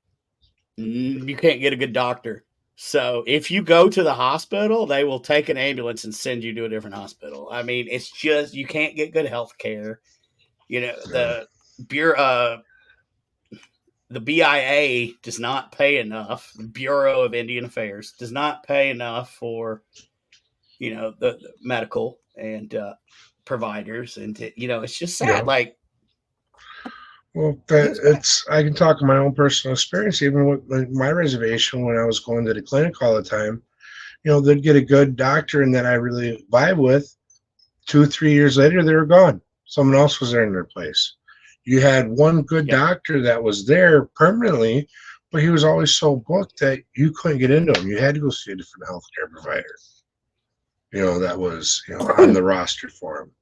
you can't get a good doctor. So if you go to the hospital, they will take an ambulance and send you to a different hospital. I mean, it's just you can't get good health care. The Bureau. The BIA does not pay enough. The Bureau of Indian Affairs does not pay enough for, the medical and providers, and it's just sad. Yeah. Like, well, I can talk of my own personal experience. Even with my reservation, when I was going to the clinic all the time, they'd get a good doctor and that I really vibe with. 2-3 years later, they were gone. Someone else was there in their place. You had one good doctor that was there permanently, but he was always so booked that you couldn't get into him. You had to go see a different healthcare provider. That was on the roster for him.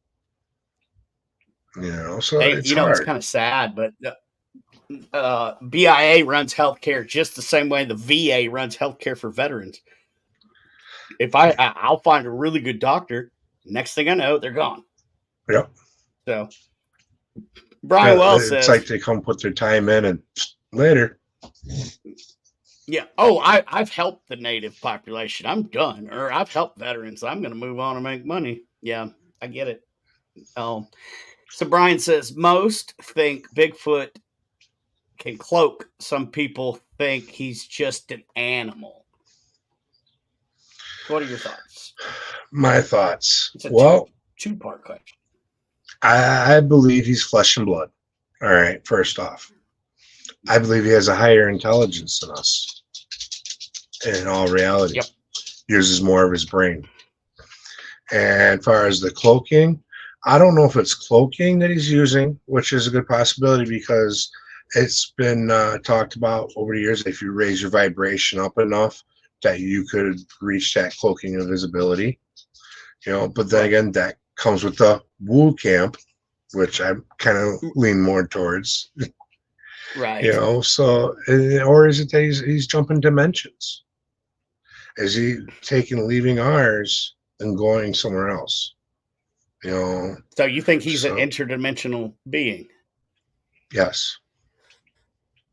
So it's hard. It's kind of sad, but BIA runs healthcare just the same way the VA runs healthcare for veterans. If I'll find a really good doctor, next thing I know, they're gone. Yep. So. Brian Wells says, it's like they come put their time in and later. Yeah. Oh, I've helped the native population. I'm done. Or I've helped veterans. I'm going to move on and make money. Yeah, I get it. So Brian says, most think Bigfoot can cloak. Some people think he's just an animal. What are your thoughts? My thoughts. It's a two-part question. I believe he's flesh and blood. All right, first off. I believe he has a higher intelligence than us. In all reality. Yep. Uses more of his brain. And as far as the cloaking, I don't know if it's cloaking that he's using, which is a good possibility because it's been talked about over the years. If you raise your vibration up enough, that you could reach that cloaking invisibility. But then again, that comes with the woo camp, which I kind of lean more towards. Right. So, or is it that he's jumping dimensions? Is he leaving ours and going somewhere else? So you think he's an interdimensional being? Yes.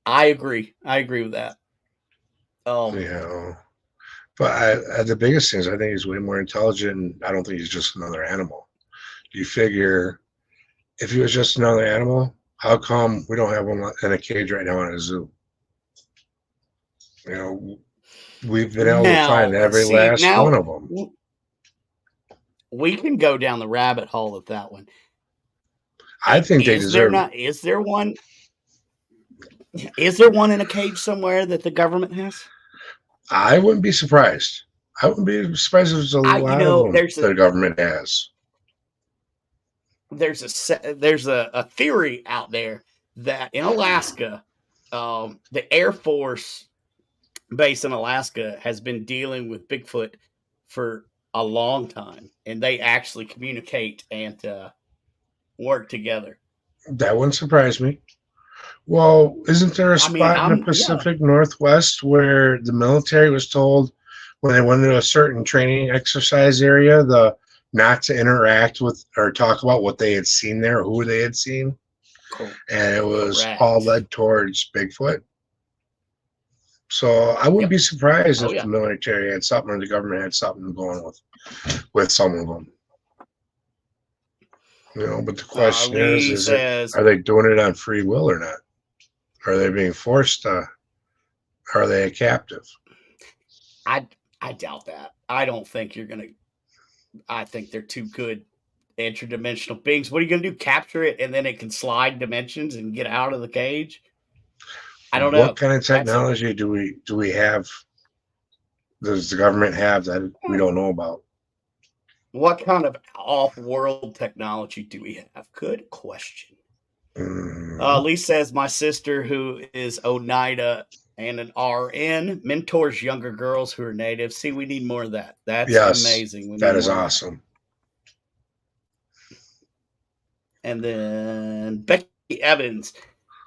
I agree. I agree with that. But the biggest thing is I think he's way more intelligent. And I don't think he's just another animal. You figure if he was just another animal, how come we don't have one in a cage right now in a zoo? We've been able to find every last one of them. We can go down the rabbit hole of that one. I think they deserve it. Is there one? Is there one in a cage somewhere that the government has? I wouldn't be surprised. I wouldn't be surprised if there's a lot of them that the government has. There's a theory out there that in Alaska, the Air Force base in Alaska has been dealing with Bigfoot for a long time, and they actually communicate and work together. That wouldn't surprise me. Well, isn't there a spot in the Pacific Northwest where the military was told when they went into a certain training exercise area not to interact with or talk about what they had seen there or who they had seen? Cool. And it was all led towards Bigfoot. So I wouldn't be surprised if the military had something or the government had something going with some of them. But the question is are they doing it on free will or not? Are they being forced? Are they a captive? I doubt that. I don't think you're going to. I think they're too good interdimensional beings. What are you going to do? Capture it and then it can slide dimensions and get out of the cage? I don't know. What kind of technology do we have? Does the government have that we don't know about? What kind of off-world technology do we have? Good question. Lee says, my sister, who is Oneida and an RN, mentors younger girls who are native. See, we need more of that. That's amazing. That is awesome. And then Becky Evans.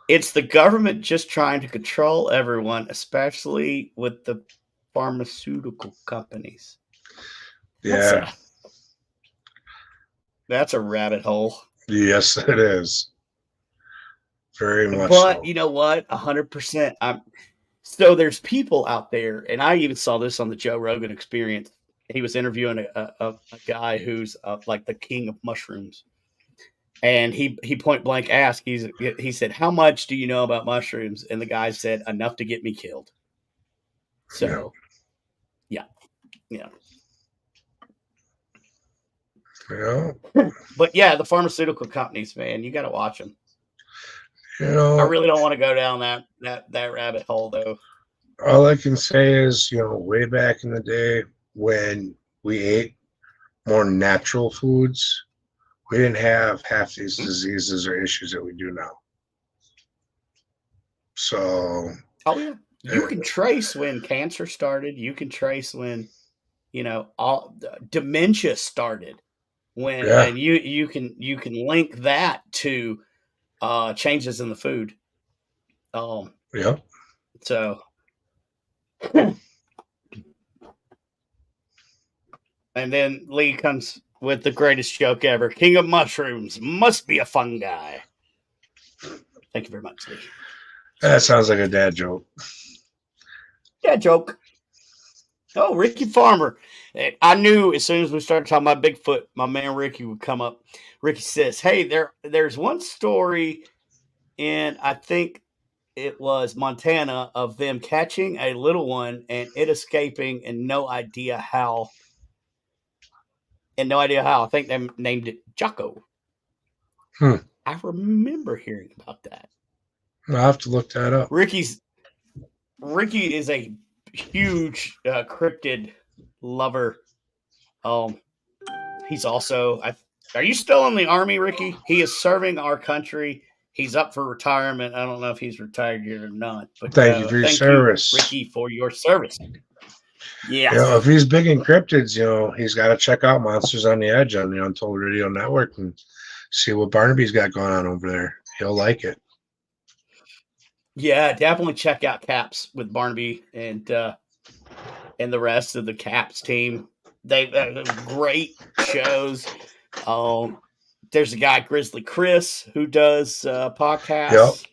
It's the government just trying to control everyone, especially with the pharmaceutical companies. Yeah. That's a rabbit hole. Yes, it is. Very much. But you know what? 100%. So there's people out there, and I even saw this on the Joe Rogan Experience. He was interviewing a guy who's like the king of mushrooms. And he point blank asked, he said, how much do you know about mushrooms? And the guy said, enough to get me killed. So, yeah. But yeah, the pharmaceutical companies, man, you got to watch them. I really don't want to go down that rabbit hole, though. All I can say is, way back in the day when we ate more natural foods, we didn't have half these diseases or issues that we do now. So, you can trace when cancer started. You can trace when, all dementia started. And you can link that to changes in the food. So, and then Lee comes with the greatest joke ever. King of mushrooms must be a fungi. Thank you very much, Lee. That sounds like a dad joke. Dad joke. Oh, Ricky Farmer. I knew as soon as we started talking about Bigfoot, my man Ricky would come up. Ricky says, hey, there's one story in, I think it was Montana, of them catching a little one and it escaping and no idea how. I think they named it Jocko. I remember hearing about that. I'll have to look that up. Ricky is a huge cryptid lover. He's also. Are you still in the Army, Ricky? He is serving our country. He's up for retirement. I don't know if he's retired yet or not. But thank you for your service, Ricky, for your service. Yeah. If he's big in cryptids, he's got to check out Monsters on the Edge on the Untold Radio Network and see what Barnaby's got going on over there. He'll like it. Yeah, definitely check out Caps with Barnaby and the rest of the Caps team. They've great shows. There's a guy, Grizzly Chris, who does podcasts.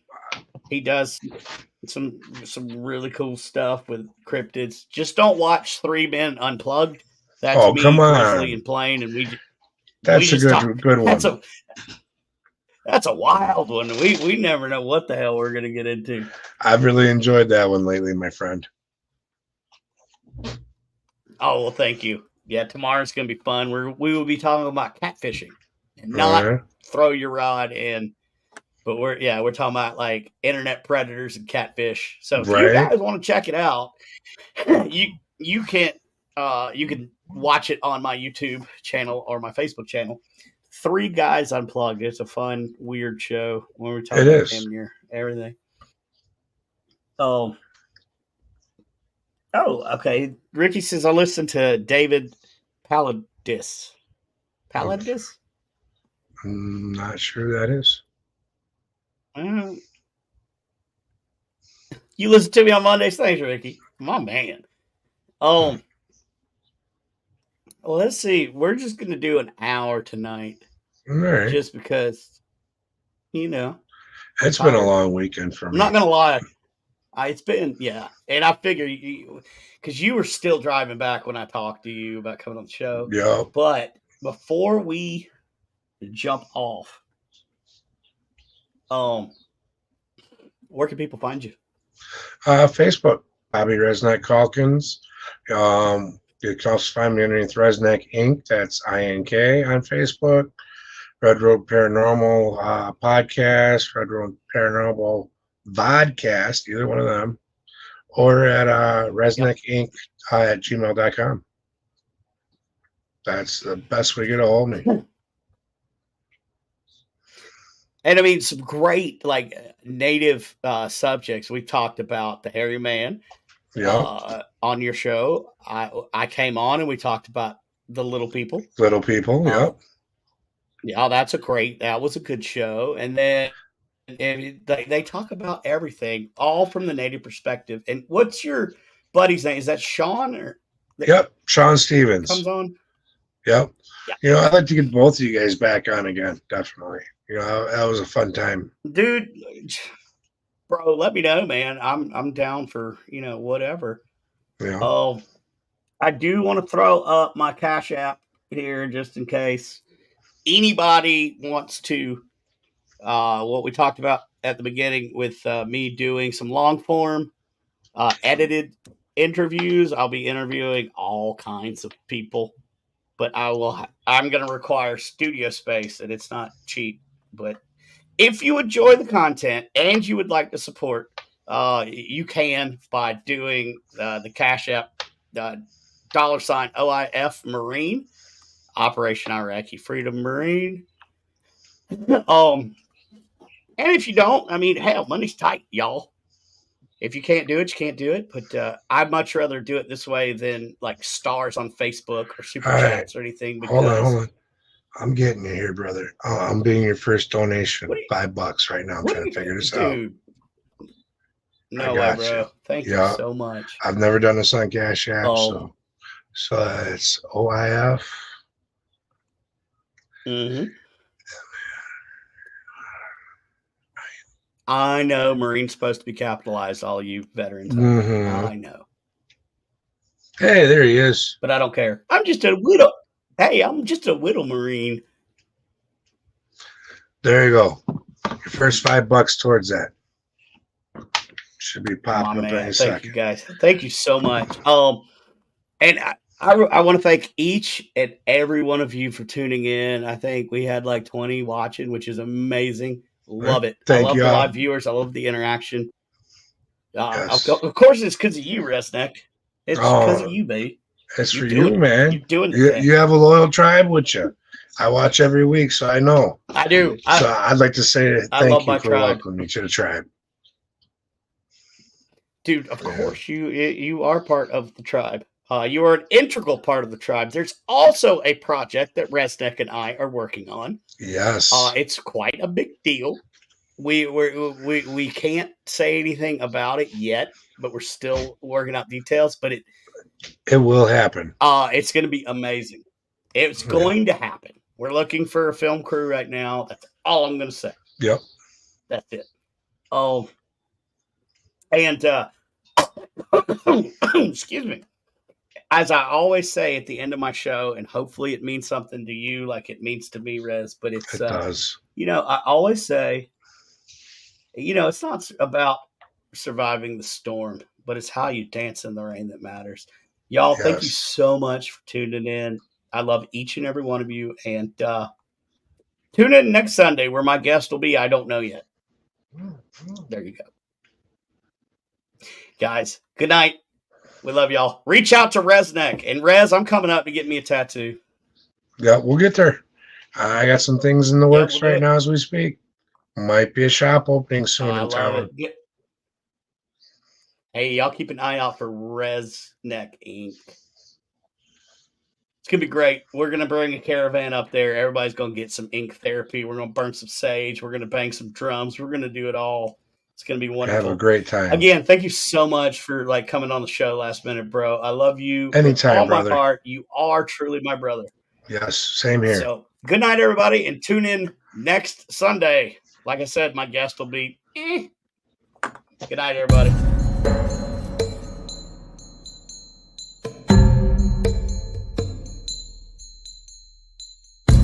He does some really cool stuff with cryptids. Just don't watch Three Men Unplugged. That's Oh, come me, Grizzly, on. and Plane, and we That's a just talk. good one. That's a wild one. We never know what the hell we're gonna get into. I've really enjoyed that one lately, my friend. Oh well, thank you. Yeah, tomorrow's gonna be fun. We will be talking about catfishing and not throw your rod in. But we're talking about like internet predators and catfish. So if you guys want to check it out, you can watch it on my YouTube channel or my Facebook channel. Three Guys Unplugged. It's a fun, weird show when we're talking about damn near everything. Oh, okay. Ricky says I listened to David Paladis. Paladis? I'm not sure who that is. You listen to me on Mondays. Thanks, Ricky. My man. Well, let's see. We're just going to do an hour tonight. All right. Just because, it's been a long weekend for me. I'm not going to lie. It's been, and I figure because you were still driving back when I talked to you about coming on the show. Yeah. But before we jump off, where can people find you? Facebook, Bobbie RezNeck Calkins. You can also find me underneath RezNeck Inc. That's INK on Facebook. Red Road Paranormal podcast, Red Road Paranormal vodcast, either one of them, or at RezNeck Inc. At gmail.com. That's the best way to get a hold of me. And I mean, some great like native subjects. We've talked about the hairy man on your show. I came on and we talked about the little people. Little people, yeah, that was a good show. And then they talk about everything, all from the native perspective. And what's your buddy's name? Is that Sean? Shaman Stevens comes on. Yep. Yeah. I'd like to get both of you guys back on again. Definitely. That was a fun time, dude. Bro, let me know, man. I'm down for whatever. Yeah. I do want to throw up my Cash App here just in case anybody wants to. What we talked about at the beginning with me doing some long form edited interviews. I'll be interviewing all kinds of people, but I'm going to require studio space, and it's not cheap. But if you enjoy the content and you would like to support, you can by doing the Cash App $OIF Marine, Operation Iraqi Freedom Marine. And if you don't, I mean, hell, money's tight, y'all. If you can't do it, you can't do it. But I'd much rather do it this way than like stars on Facebook or super chats or anything. Because... Hold on. I'm getting you here, brother. I'm being your first donation. $5 right now. I'm trying to figure this out. No way, bro. Thank you so much. I've never done this on Cash App, so it's OIF. Mm-hmm. I know Marine's supposed to be capitalized, all you veterans. I know. Hey, there he is. But I don't care. I'm just a widow. Hey, I'm just a widow Marine. There you go. Your first $5 towards that. Should be popping up any second. Thank you, guys. Thank you so much. And I want to thank each and every one of you for tuning in. I think we had like 20 watching, which is amazing. Love it. I love the live viewers. I love the interaction. Yes. Of course, it's because of you, RezNeck. It's because of you, babe. It's for you, man. You're doing you have a loyal tribe with you. I watch every week, so I know. I do. So I'd like to say thank you for welcoming me to the tribe. Dude, of course, you are part of the tribe. You are an integral part of the tribe. There's also a project that RezNeck and I are working on. Yes. It's quite a big deal. We can't say anything about it yet, but we're still working out details. But it will happen. It's going to be amazing. It's going to happen. We're looking for a film crew right now. That's all I'm going to say. Yep. That's it. Oh, And excuse me. As I always say at the end of my show, and hopefully it means something to you like it means to me, Rez, but it's, It does. I always say, it's not about surviving the storm, but it's how you dance in the rain that matters. Y'all, thank you Yes. so much for tuning in. I love each and every one of you. And tune in next Sunday where my guest will be. I don't know yet. There you go. Guys, good night. We love y'all. Reach out to RezNeck. And Rez, I'm coming up to get me a tattoo. Yeah, we'll get there. I got some things in the works we'll right now as we speak. Might be a shop opening soon I in love town. it. Hey, y'all keep an eye out for RezNeck Inc. It's going to be great. We're going to bring a caravan up there. Everybody's going to get some ink therapy. We're going to burn some sage. We're going to bang some drums. We're going to do it all. It's going to be wonderful. Have a great time. Again, thank you so much for coming on the show last minute, bro. I love you Anytime, with all brother. my heart. You are truly my brother. Yes, same here. So good night, everybody, and tune in next Sunday. Like I said, my guest will be. Good night, everybody.